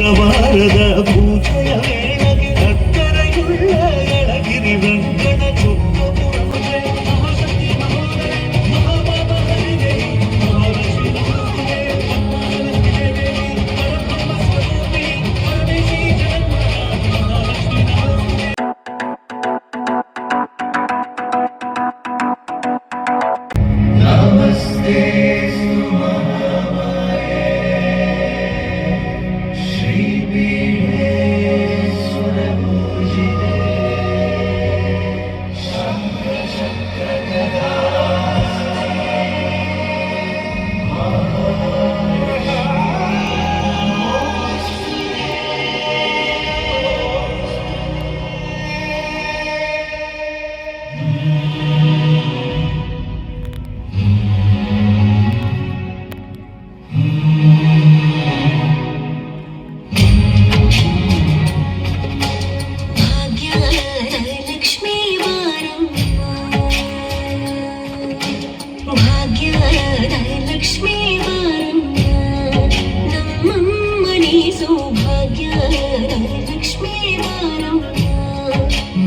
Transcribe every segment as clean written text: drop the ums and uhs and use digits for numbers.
ಶುಕ್ರವಾರದ ಪೂಜೆಯ ವೇಳೆಗೆ ಹತ್ತರೆಯುಳ್ಳ ಯಳಗಿರಿ ರಂಗನ ಚುಕ್ಕಪುರಮೆ ಮಹಾಶಕ್ತಿ ಮಹೋದಯ ಮಹಾಪಾಪ ಹರಿದೆ ಮಹಾಲಕ್ಷ್ಮಿ ಮಹಾತ್ಮೆ ಮಹಾಲಕ್ಷ್ಮಿ ದೇವಿ ಪರಬ್ರಹ್ಮ ಸ್ವರೂಪಿ ಪರಮೇಶಿ ಜಗನ್ಮಾತ ಮಹಾಲಕ್ಷ್ಮಿ ಮಹಾತ್ಮೆ. ನಮಸ್ತೆ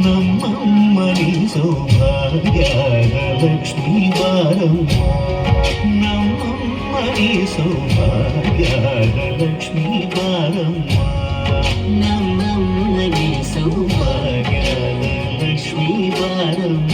ನಮ್ಮಮ್ಮನಿ ಸೌಭಾಗ್ಯದ ಲಕ್ಷ್ಮೀ ಬಾರಮ್ಮ ನಮ್ಮಮ್ಮನಿ ಸೌಭಾಗ್ಯದ ಲಕ್ಷ್ಮೀ ಬಾರಮ್ಮ ನಮ್ಮಮ್ಮನಿ ಸೌಭಾಗ್ಯದ ಲಕ್ಷ್ಮೀ ಬಾರಮ್ಮ.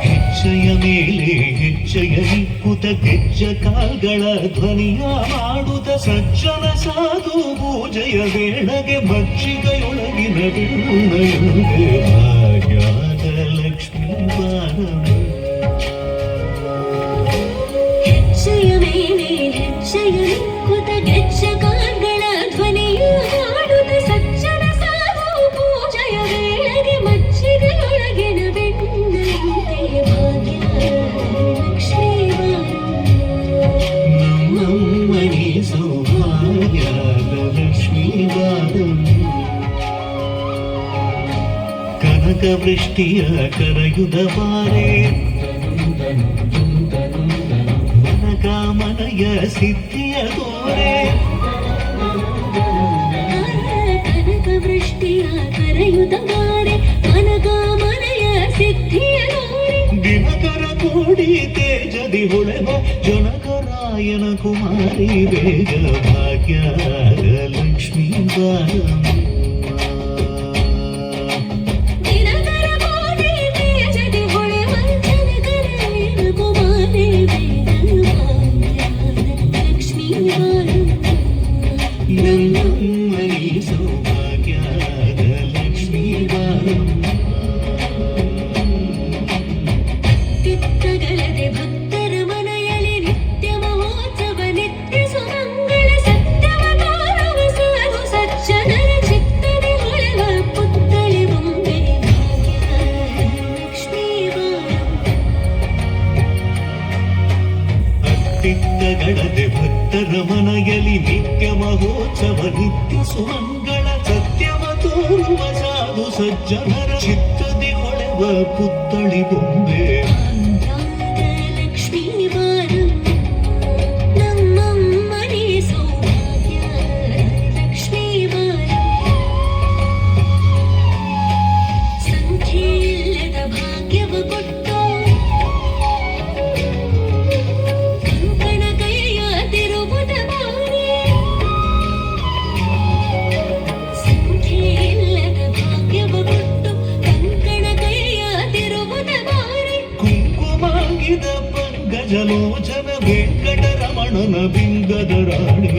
ಹೆಜ್ಜೆಯ ಮೇಲೆ ಹೆಜ್ಜೆಯ ನಿಕ್ಕುತ ಗೆಜ್ಜ ಕಾಲ್ಗಳ ಧ್ವನಿಯ ಮಾಡುತ್ತ ಸಜ್ಜನ ಸಾಧು ಪೂಜೆಯ ವೇಳೆಗೆ ಭಕ್ಷಿಗೆಯೊಳಗಿನ ಬೆಣ್ಣೆಯೊಳಗೆ ಭಾಗ್ಯದ ಲಕ್ಷ್ಮೀ ಬಾರಮ್ಮ. ಹೆಜ್ಜೆಯ ಮೇಲೆ ಹೆಜ್ಜೆಯ ನಿಕ್ಕುತ ಗೆಜ್ಜ ಕಾಲ್ಗಳ ಧ್ವನಿಯ ಮಾಡುತ್ತ ಸಜ್ಜನ ಸಾಧು ಪೂಜೆಯ ವೇಳೆಗೆ ಮಜ್ಜಿಗೆಯೊಳಗಿನ ಬೆಣ್ಣೆಯೊಳಗೆ ಕನಕವೃಷ್ಟಿಯ ಕರೆಯುದ ಬಾರೆ ಮನಕಾಮನೆಯ ಸಿದ್ಧಿಯ ತೋರೆ ಕನಕವೃಷ್ಟಿಯ ಕರೆಯುದ ಬಾರೆ ಮನಕಾಮನೆಯ ಸಿದ್ಧಿಯ ತೋರೆ ದಿನಕರ ಕೋಡಿ ತೇಜದಿ ಹೊಳೆವ ಜನಕರಾಯನ ಕುಮಾರಿ ಬೇಗ ಭಾಗ್ಯದ ಲಕ್ಷ್ಮೀ ಬಾರಮ್ಮ. ನಮ್ಮಮ್ಮನಿ ಸೌಭಾಗ್ಯದ ಲಕ್ಷ್ಮೀ ಬಾರಮ್ಮ. ಚಿತ್ತಗಲದೆ ಭಕ್ತರ ಮನೆಯಲ್ಲಿ ನಿತ್ಯ ಮಹೋತ್ಸವ ನಿತ್ಯ ಸುಮಂಗಳ ಸತ್ಯವ ತೋರುವ ಸಾಧು ಸಜ್ಜನರ ಚಿತ್ತದಿ ಹೊಳೆವ ಪುತ್ಥಳಿ ಬೊಂಬೆ ಭಾಗ್ಯದ ಲಕ್ಷ್ಮೀ ಬಾರಮ್ಮ. ಚಿತ್ತಗಲದೆ ಭಕ್ತರ ಮನೆಯಲ್ಲಿ ನಿತ್ಯ ಮಹೋತ್ಸವ ನಿತ್ಯ ಸುಮಂಗಳ ಸತ್ಯವ ತೋರುವ ಸಾಧು ಸಜ್ಜನರ ಚಿತ್ತದಿ ಹೊಳೆವ ಪುತ್ಥಳಿ ಬೊಂಬೆ ಲಕ್ಷ್ಮೀ ಬಾರಮ್ಮ. ನಮ್ಮಮ್ಮನಿ ಸೌಭಾಗ್ಯದ ಲಕ್ಷ್ಮೀ ಬಾರಮ್ಮ. ಸಂಖ್ಯೆಯಿಲ್ಲದ ಭಾಗ್ಯವ ಕೊಟ್ಟು ಕಂಕಣ ಕೈಯ ತಿರುವುದ ಬಾರಿ ಸಂಖ್ಯೆಯಿಲ್ಲದ ಭಾಗ್ಯವ ಕೊಟ್ಟು ಕಂಕಣ ಕೈಯ ತಿರುವುದ ಬಾರಿ ಕುಂಕುಮಾಂಗಿದ ಪಂಕಜಲೋಚನ ವೆಂಕಟರಮಣನ ಬಿಂಗದ ರಾಣಿ